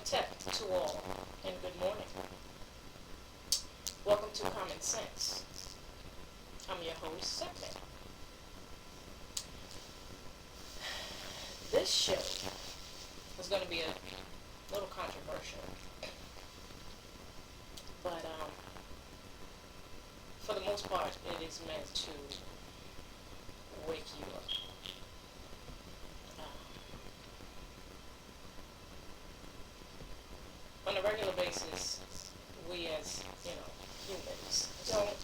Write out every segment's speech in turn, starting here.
Hetep to all, and good morning. Welcome to Common Sense. I'm your host, Sepman. This show is going to be a little controversial, but for the most part, it is meant to wake you up. On a regular basis, we as, humans don't,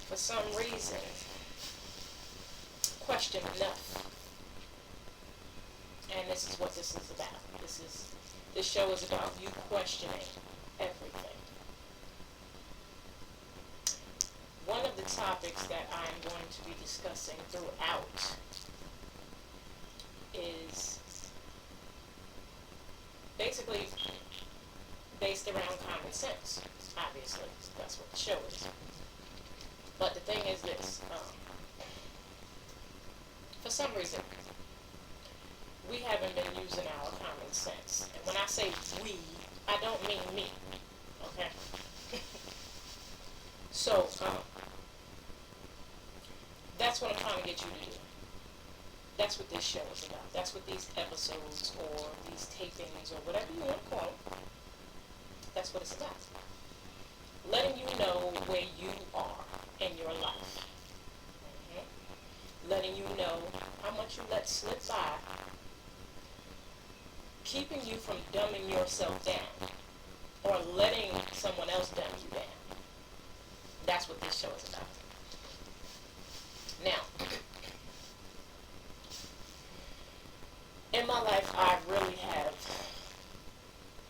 for some reason, question enough. And this is what this is about. This show is about you questioning everything. One of the topics that I'm going to be discussing throughout is basically based around common sense. Obviously, that's what the show is. But the thing is this, for some reason, we haven't been using our common sense. And when I say we, I don't mean me, okay? So, that's what I'm trying to get you to do. That's what this show is about. That's what these episodes or these tapings or whatever you want to call them, that's what it's about. Letting you know where you are in your life. Letting you know how much you let slip by, keeping you from dumbing yourself down or letting someone else dumb you down. That's what this show is about. Now, in my life, I really have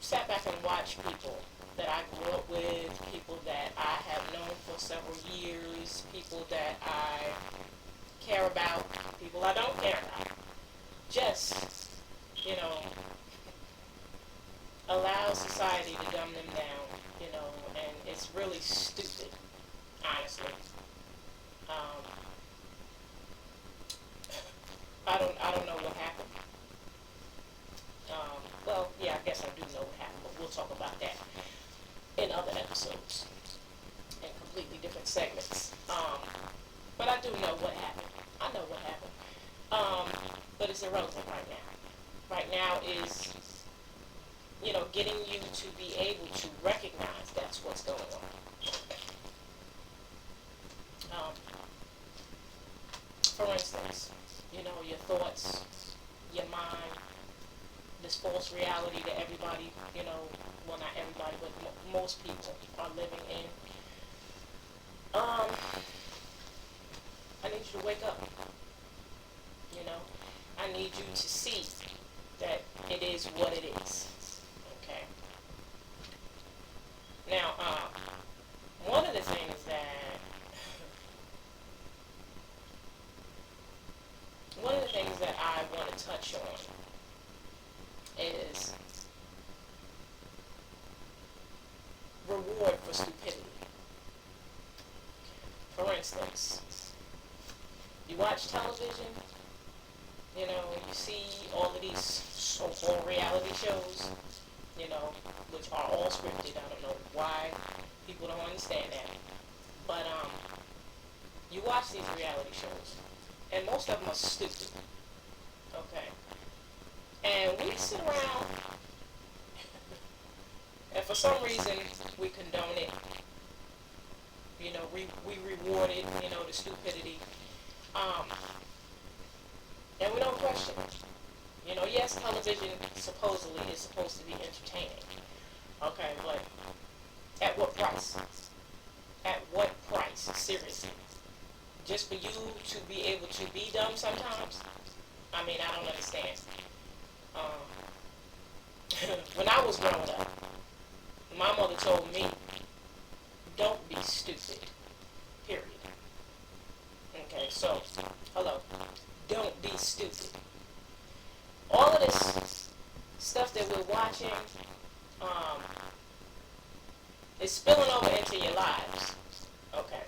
sat back and watched people that I grew up with, people that I have known for several years, people that I care about, people I don't care about. Just, allow society to dumb them down, and it's really stupid, honestly. I don't know what happened. Well, yeah, I guess I do know what happened, but we'll talk about that in other episodes, in completely different segments. But I do know what happened. I know what happened. But it's irrelevant right now. Right now is, getting you to be able to recognize that's what's going on. For instance, your thoughts, your mind, this false reality that everybody, well, not everybody, but most people are living in. I need you to wake up. I need you to see that it is what it is. Okay. Now, one of the things that I want to touch on is reward for stupidity. For instance, you watch television, you see all of these so-called reality shows, which are all scripted. I don't know why people don't understand that. But you watch these reality shows, and most of them are stupid. Okay. And we sit around, and for some reason, we condone it. We reward it, the stupidity. And we don't question it. Yes, television supposedly is supposed to be entertaining. Okay, but at what price? At what price? Seriously. Just for you to be able to be dumb sometimes? I mean, I don't understand. When I was growing up, my mother told me, don't be stupid. Period. Okay, so, hello. Don't be stupid. All of this stuff that we're watching is spilling over into your lives. Okay.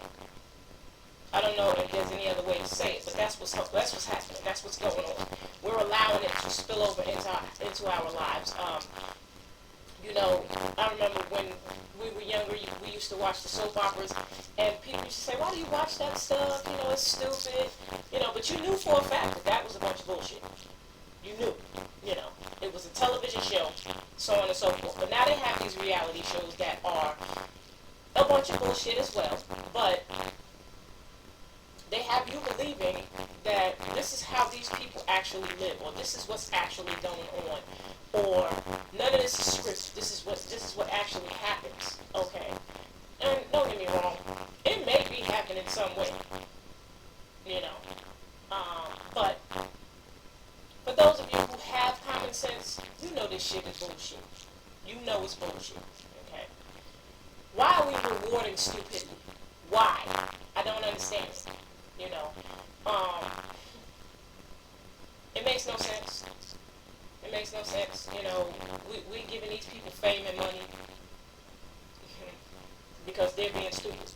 I don't know if there's any other way to say it, but that's what's happening. That's what's going on. We're allowing it to spill over into our lives. used to watch the soap operas, and people used to say, why do you watch that stuff? You know, it's stupid. You know, but you knew for a fact that that was a bunch of bullshit. You knew. You know, it was a television show, so on and so forth. But now they have these reality shows that are a bunch of bullshit as well, but they have you believing that this is how these people actually live, or this is what's actually going on, or none of this is scripted. This is what actually happens. Okay, and don't get me wrong, it may be happening some way, you know, but for those of you who have common sense, you know this shit is bullshit. You know it's bullshit. Okay, why are we rewarding stupidity? Why? I don't understand it. You know, it makes no sense. It makes no sense. You know, we giving these people fame and money because they're being stupid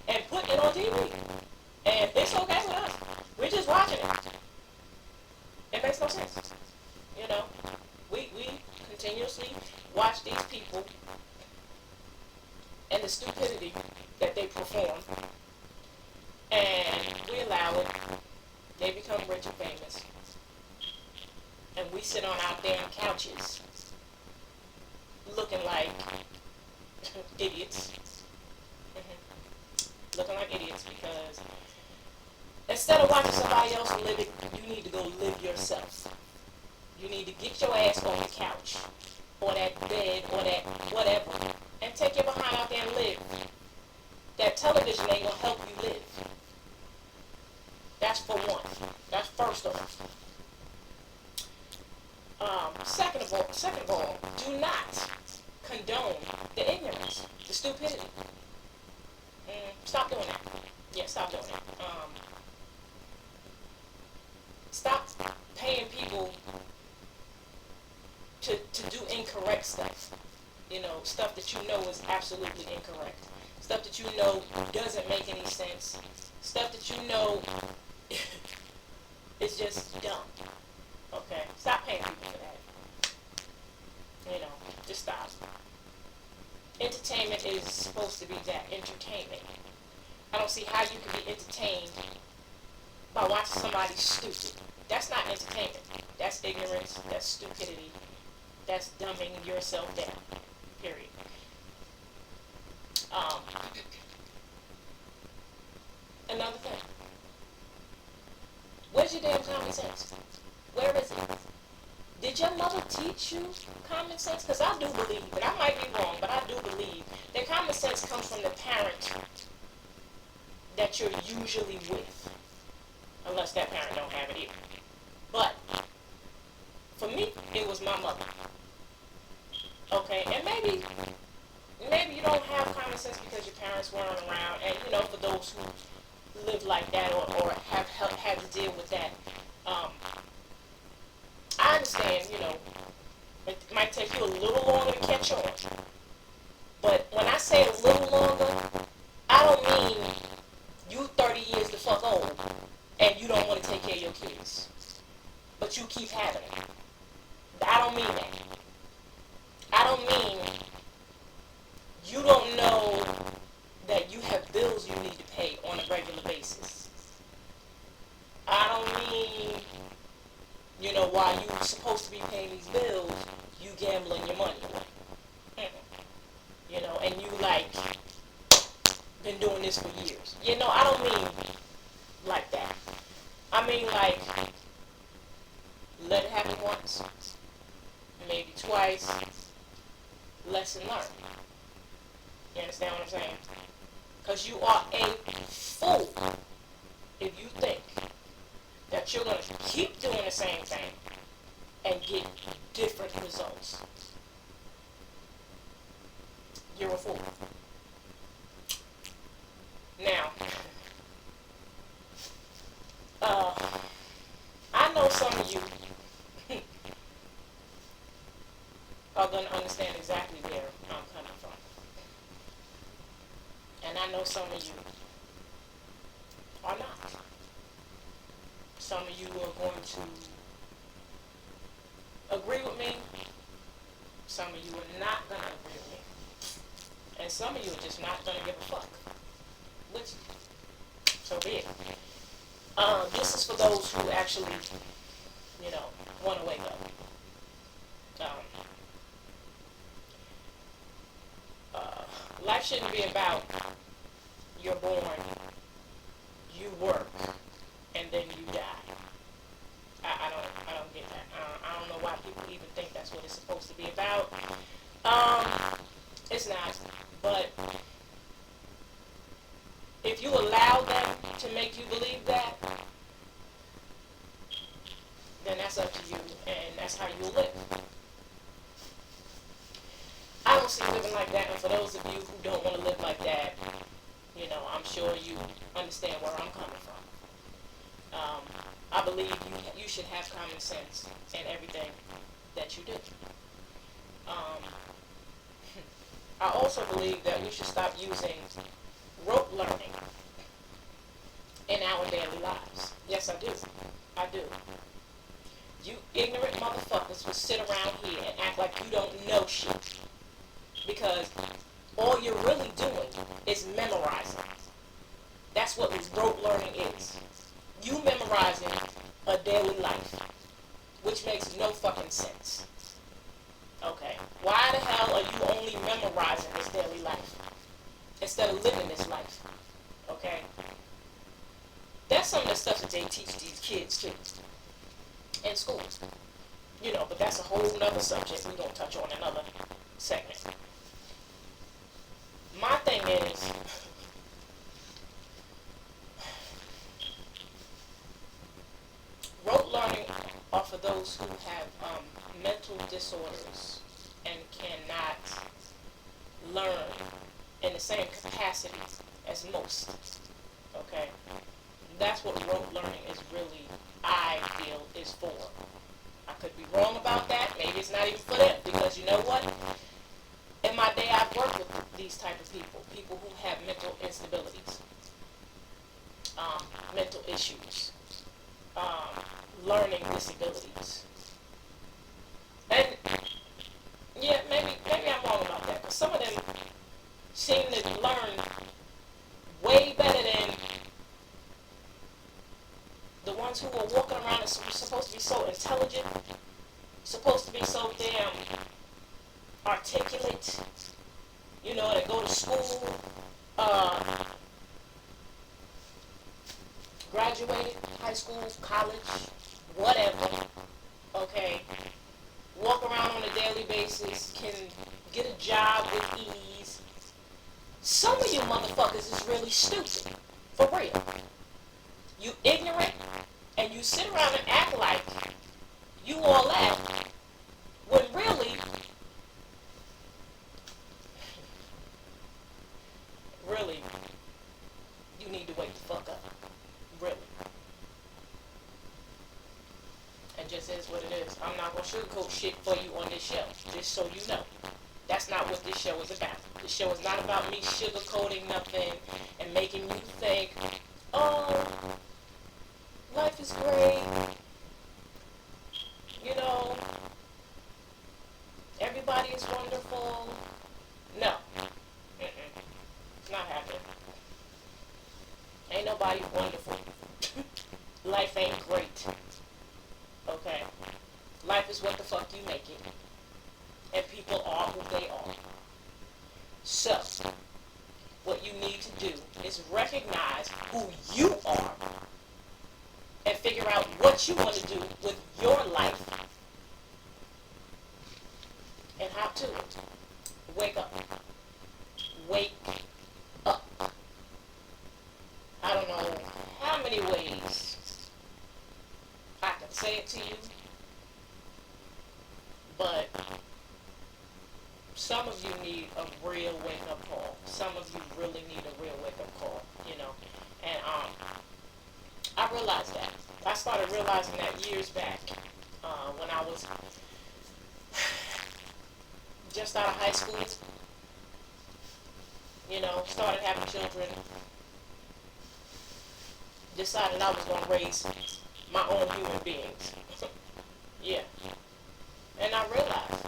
and putting it on TV, and it's okay with us. We're just watching it. It makes no sense. You know, we continuously watch these people and the stupidity that they perform, and we allow it. They become rich and famous, and we sit on our damn couches looking like idiots. Looking like idiots because instead of watching somebody else live it, you need to go live yourself. You need to get your ass on the couch, or that bed, or that whatever, and take your behind out there and live. That television ain't gonna help you live. That's for one. That's first of all. Second of all, do not condone the ignorance, the stupidity. Stop doing that. Yeah, stop doing it. Stop paying people to do incorrect stuff. You know, stuff that you know is absolutely incorrect. Stuff that you know doesn't make any sense. Stuff that you know is just dumb. Okay? Stop paying people for that. You know, just stop. Entertainment is supposed to be that, entertainment. I don't see how you can be entertained by watching somebody stupid. That's not entertainment. That's ignorance. That's stupidity. That's dumbing yourself down. Period. Another thing. Where's your damn common sense? Where is it? Did your mother teach you common sense? Because I do believe, and I might be wrong, but I do believe that common sense comes from the parent that you're usually with. Unless that parent don't have it either. But for me, it was my mother. Okay, and maybe you don't have common sense because your parents weren't around, and you know, for those who live like that or have had to deal with that, I understand, you know, it might take you a little longer to catch on. But when I say a little longer, I don't mean you 30 years the fuck old and you don't want to take care of your kids, but you keep having it. I don't mean that. I don't mean you don't know that you have bills you need to pay on a regular basis. I don't mean, you know, while you're supposed to be paying these bills, you gambling your money away. You know, and you like been doing this for years. You know, I don't mean like that. I mean like let it happen once, maybe twice, lesson learned. You understand what I'm saying? Because you are a fool if you think that you're going to keep doing the same thing and get different results. You're a fool. Now, I know some of you are going to understand exactly where I'm coming from. And I know some of you are not. Some of you are going to agree with me. Some of you are not going to agree with me. And some of you are just not gonna give a fuck. Which, so be it. This is for those who actually, want to wake up. Um, Life shouldn't be about you're born, you work, and then you die. I don't get that. I don't know why people even think that's what it's supposed to be about. It's not. But if you allow them to make you believe that, then that's up to you, and that's how you live. I don't see living like that, and for those of you who don't want to live like that, I'm sure you understand where I'm coming from. I believe you should have common sense in everything that you do. Um, I also believe that we should stop using rote learning in our daily lives. Yes, I do. I do. You ignorant motherfuckers will sit around here and act like you don't know shit. Because all you're really doing is memorizing. That's what rote learning is. You memorizing a daily life, which makes no fucking sense. Okay, why the hell are you only memorizing this daily life instead of living this life? Okay, that's some of the stuff that they teach these kids too in schools. But that's a whole nother subject we don't touch on another segment. My thing is, rote learning are for those who have mental disorders and cannot learn in the same capacity as most. Okay? That's what rote learning is really, I feel, is for. I could be wrong about that. Maybe it's not even for them. Because you know what? In my day, I've worked with these type of people who have mental instabilities, mental issues, learning disabilities. And yeah, maybe I'm wrong about that, because some of them seem to learn way better than the ones who are walking around and supposed to be so intelligent, supposed to be so damn articulate, that go to school, graduated high school, college, whatever, okay, walk around on a daily basis, can get a job with ease. Some of you motherfuckers is really stupid, for real. You ignorant, and you sit around and act like you all that, when really, you need to wake the fuck up. Really. And just is what it is. I'm not going to sugarcoat shit for you on this show, just so you know. That's not what this show is about. This show is not about me sugarcoating nothing and making you think, oh, life is great. Everybody is wonderful. No. It's not happening. Ain't nobody wonderful. Life ain't great. Okay? Life is what the fuck you make it. And people are who they are. So, what you need to do is recognize who you are and figure out what you want to do with your life and hop to it. Wake up. Wake up. I don't know how many ways I can say it to you, but some of you need a real wake-up call. Some of you really need a real wake-up call, And I realized that. I started realizing that years back when I was just out of high school, started having children, decided I was going to raise my own human beings. Yeah. And I realized,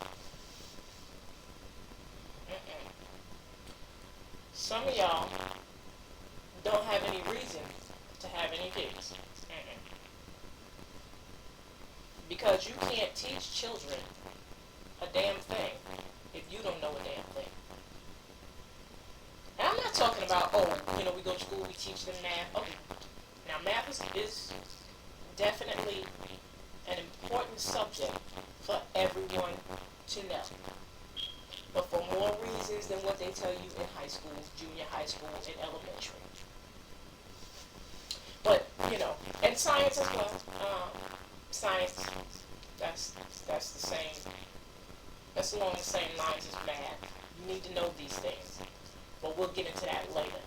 can't teach children a damn thing if you don't know a damn thing. And I'm not talking about, we go to school, we teach them math. Okay, now math is definitely an important subject for everyone to know. But for more reasons than what they tell you in high school, junior high school, and elementary. But, and science as well. Science, that's the same, that's along the same lines as math. You need to know these things. But we'll get into that later,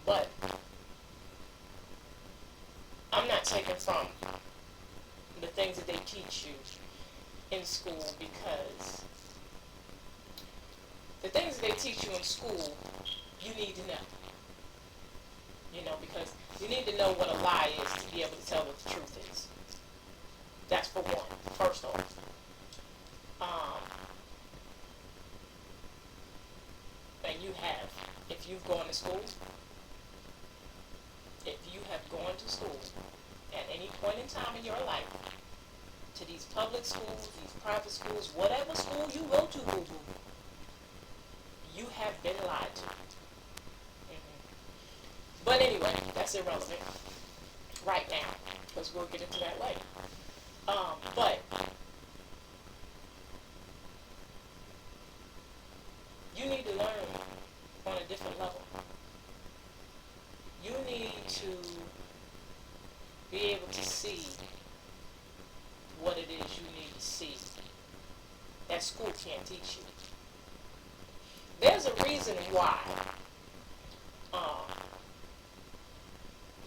But I'm not taking from the things that they teach you in school, because the things that they teach you in school, you need to know. Because you need to know what a lie is to be able to tell what the truth is. That's for one, first off. And if you've gone to school, at any point in time in your life, to these public schools, these private schools, whatever school you go to, boo-boo, you have been lied to. But anyway, that's irrelevant right now, because we'll get into that later. But you need to learn on a different level. You need to be able to see what it is you need to see that school can't teach you. There's a reason why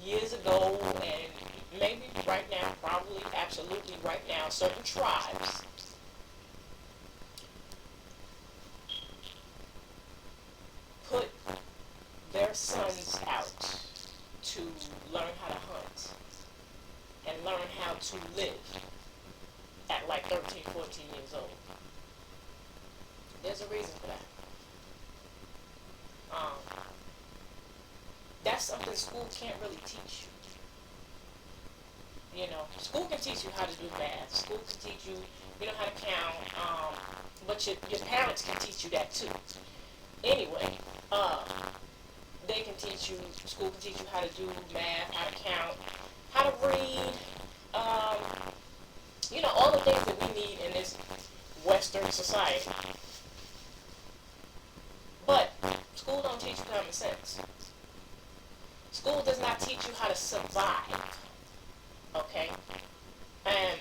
years ago, and maybe right now, probably absolutely right now, certain tribes put their sons out to learn how to hunt and learn how to live at like 13, 14 years old. There's a reason for that. That's something school can't really teach you. School can teach you how to do math. School can teach you, how to count. But your parents can teach you that too. Anyway, they can teach you. School can teach you how to do math, how to count, how to read. All the things that we need in this Western society. But school don't teach you common sense. School does not teach you how to survive. Okay? And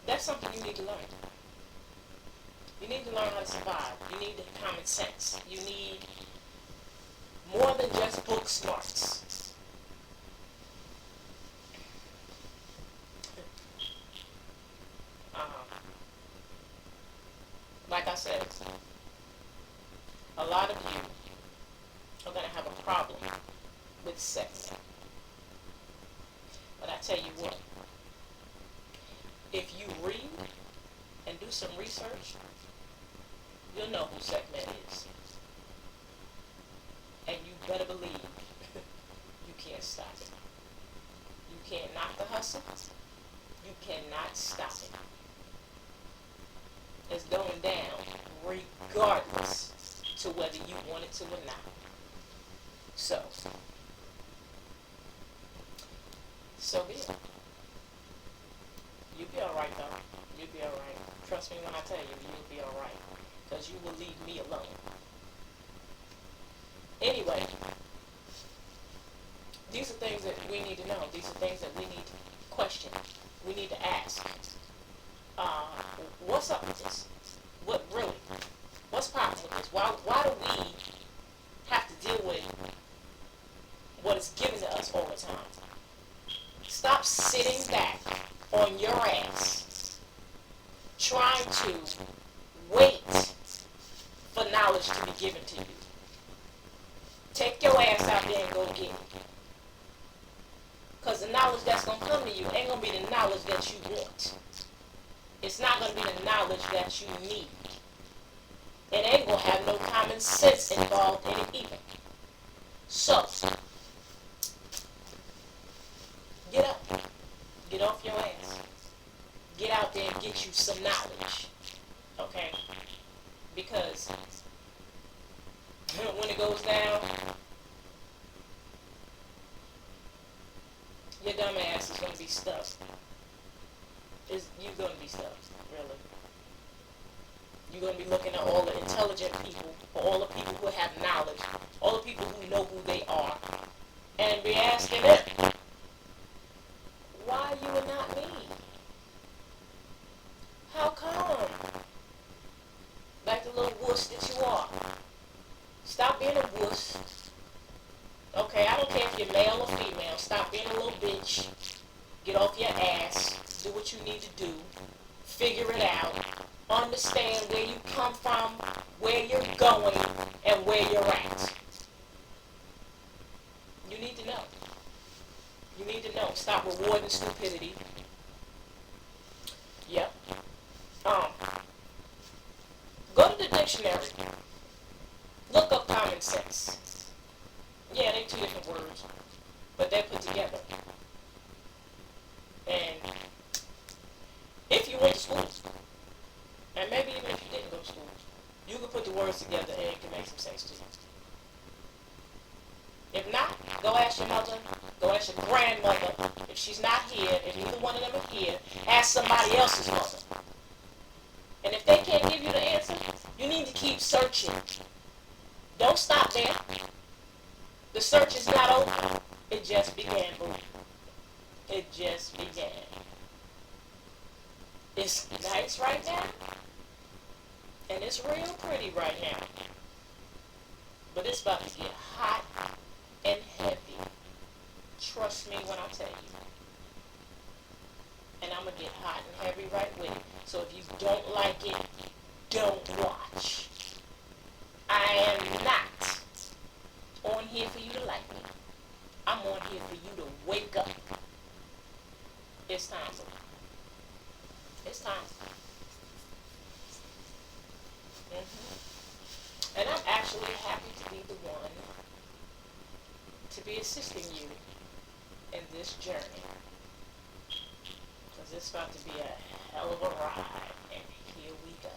that's something you need to learn. You need to learn how to survive. You need common sense. You need more than just book smarts. Like I said, a lot of you are going to have a problem with sex. But I tell you what, if you read and do some research, you'll know who Segment is. And you better believe you can't stop it. You can't knock the hustle. You cannot stop it. It's going down regardless to whether you want it to or not. So be it. You'll be alright though. You'll be alright. Trust me when I tell you, you'll be alright. Because you will leave me alone. Anyway, these are things that we need to know. These are things that we need to question. We need to ask. What's up with this? What really? What's popping with this? Why do we have to deal with what is given to us all the time? Stop sitting back on your ass trying to wait for knowledge to be given to you. Take your ass out there and go get it. Because the knowledge that's going to come to you ain't going to be the knowledge that you want. It's not going to be the knowledge that you need. It ain't going to have no common sense involved in it either. So, out there and get you some knowledge. Okay? Because when it goes down, your dumb ass is going to be stuck. You're going to be stuck, really. You're going to be looking at all the intelligent people, or all the people who have knowledge, all the people who know who they are, and be asking them, why you and not me? How come? Like the little wuss that you are. Stop being a wuss. Okay, I don't care if you're male or female. Stop being a little bitch. Get off your ass. Do what you need to do. Figure it out. Understand where you come from, where you're going, and where you're at. You need to know. You need to know. Stop rewarding stupidity. Yep. Go to the dictionary. Look up common sense. Yeah, they're two different words, but they're put together. And if you went to school, and maybe even if you didn't go to school, you can put the words together and it can make some sense to you. If not, go ask your mother, go ask your grandmother. If she's not here, if neither one of them are here, ask somebody else's mother. And if they can't give you the answer, you need to keep searching. Don't stop there. The search is not over. It just began, boo. It just began. It's nice right now, and it's real pretty right now. But it's about to get hot and heavy. Trust me when I tell you. And I'm going to get hot and heavy right with it. So if you don't like it, don't watch. I am not on here for you to like me. I'm on here for you to wake up. It's time. It's time. And I'm actually happy to be the one to be assisting you in this journey. Because it's about to be a hell of a ride. And here we go.